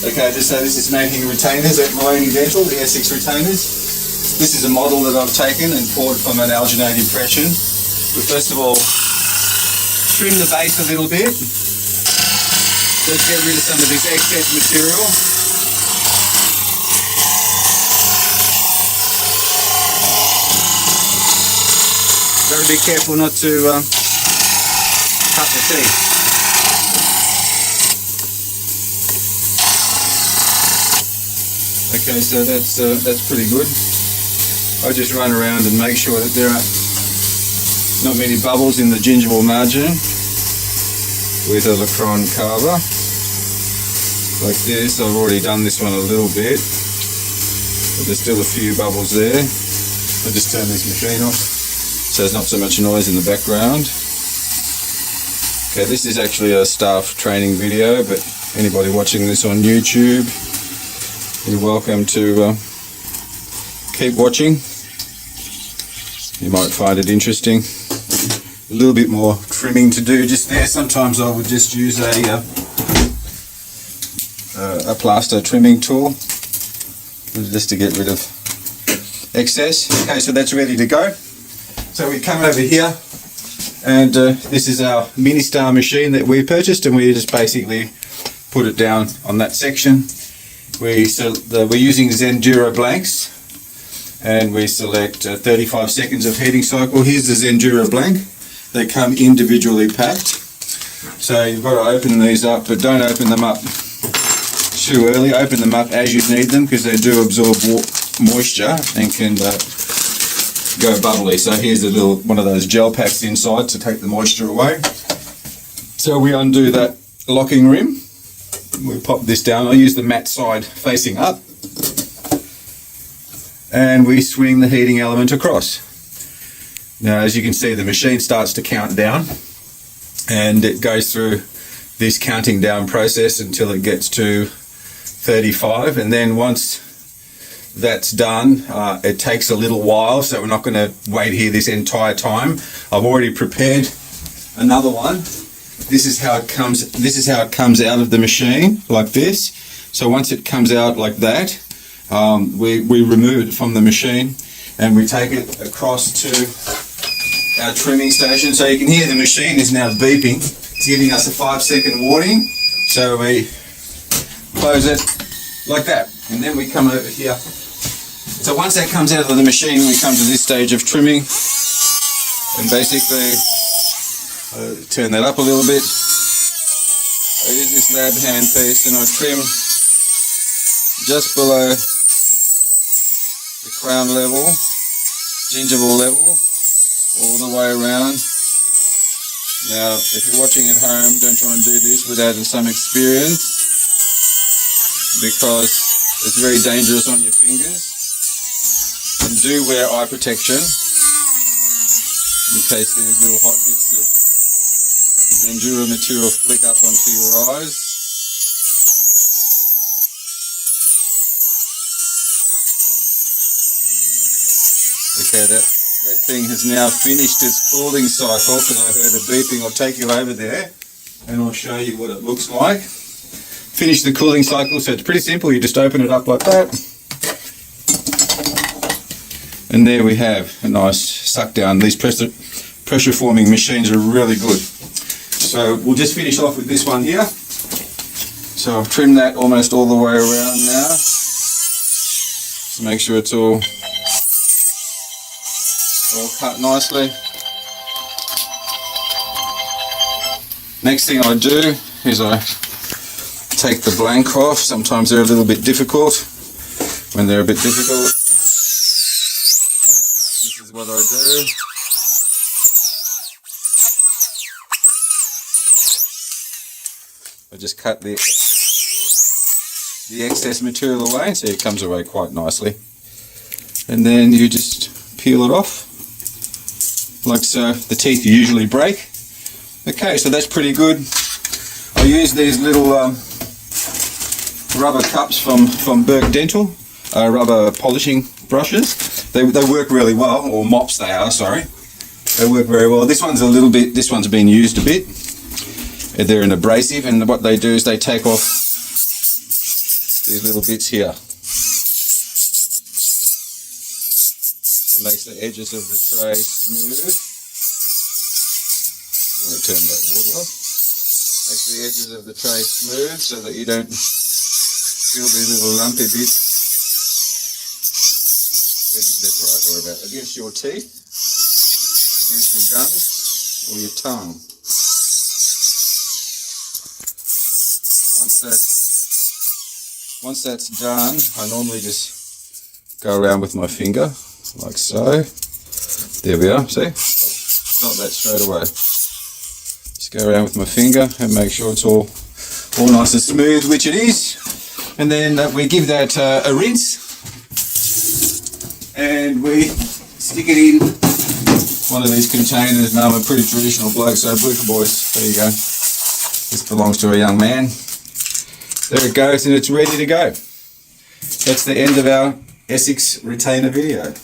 Okay, so this is making retainers at Maloney Dental, the Essex retainers. This is a model that I've taken and poured from an alginate impression. But first of all, trim the base a little bit. Let's get rid of some of this excess material. Got to be careful not to cut the teeth. Okay, so that's pretty good. I just run around and make sure that there are not many bubbles in the gingival margin with a Lacron carver. Like this. I've already done this one a little bit, but there's still a few bubbles there. I'll just turn this machine off so there's not so much noise in the background. Okay, this is actually a staff training video, but anybody watching this on YouTube, you're welcome to keep watching. You might find it interesting. A little bit more trimming to do just there. Sometimes I would just use a plaster trimming tool just to get rid of excess. Okay, so that's ready to go. So we come over here, and this is our mini star machine that we purchased, and we just basically put it down on that section. We're using Zendura blanks, and we select 35 seconds of heating cycle. Here's the Zendura blank. They come individually packed, so you've got to open these up, but don't open them up too early. Open them up as you need them, because they do absorb moisture and can go bubbly. So here's a little one of those gel packs inside to take the moisture away. So we undo that locking rim. We pop this down. I use the matte side facing up, and we swing the heating element across. Now, as you can see, the machine starts to count down, and it goes through this counting down process until it gets to 35, and then once that's done, it takes a little while, so we're not going to wait here this entire time. I've already prepared another one. This is how it comes. This is how it comes out of the machine, like this. So once it comes out like that, we remove it from the machine, and we take it across to our trimming station. So you can hear the machine is now beeping. It's giving us a 5-second warning. So we close it like that, and then we come over here. So once that comes out of the machine, we come to this stage of trimming, and basically turn that up a little bit. I use this lab hand piece, and I trim just below the crown level, gingival level, all the way around. Now, if you're watching at home, don't try and do this without some experience, because it's very dangerous on your fingers. And do wear eye protection in case these little hot bits of Zendura material flick up onto your eyes. Okay, that thing has now finished its cooling cycle, because I heard a beeping. I'll take you over there and I'll show you what it looks like. Finish the cooling cycle, so it's pretty simple. You just open it up like that, and there we have a nice suck down. These pressure forming machines are really good. So we'll just finish off with this one here. So I've trimmed that almost all the way around now. So make sure it's all cut nicely. Next thing I do is I take the blank off. Sometimes they're a little bit difficult. When they're a bit difficult, this is what I do. I just cut the excess material away, so it comes away quite nicely. And then you just peel it off, like so. The teeth usually break. Okay, so that's pretty good. I use these little rubber cups from Burke Dental, rubber polishing brushes. They work really well, or mops they are, sorry. They work very well. This one's been used a bit. They're an abrasive, and what they do is they take off these little bits here. So it makes the edges of the tray smooth. You want to turn that water off. Makes the edges of the tray smooth so that you don't feel these little lumpy bits. That's right, or about against your teeth, against your gums, or your tongue. Once that's done, I normally just go around with my finger, like so. There we are, see? Got that straight away. Just go around with my finger and make sure it's all nice and smooth, which it is. And then we give that a rinse. And we stick it in one of these containers. Now I'm a pretty traditional bloke, so Blucher boys, there you go. This belongs to a young man. There it goes, and it's ready to go. That's the end of our Essex retainer video.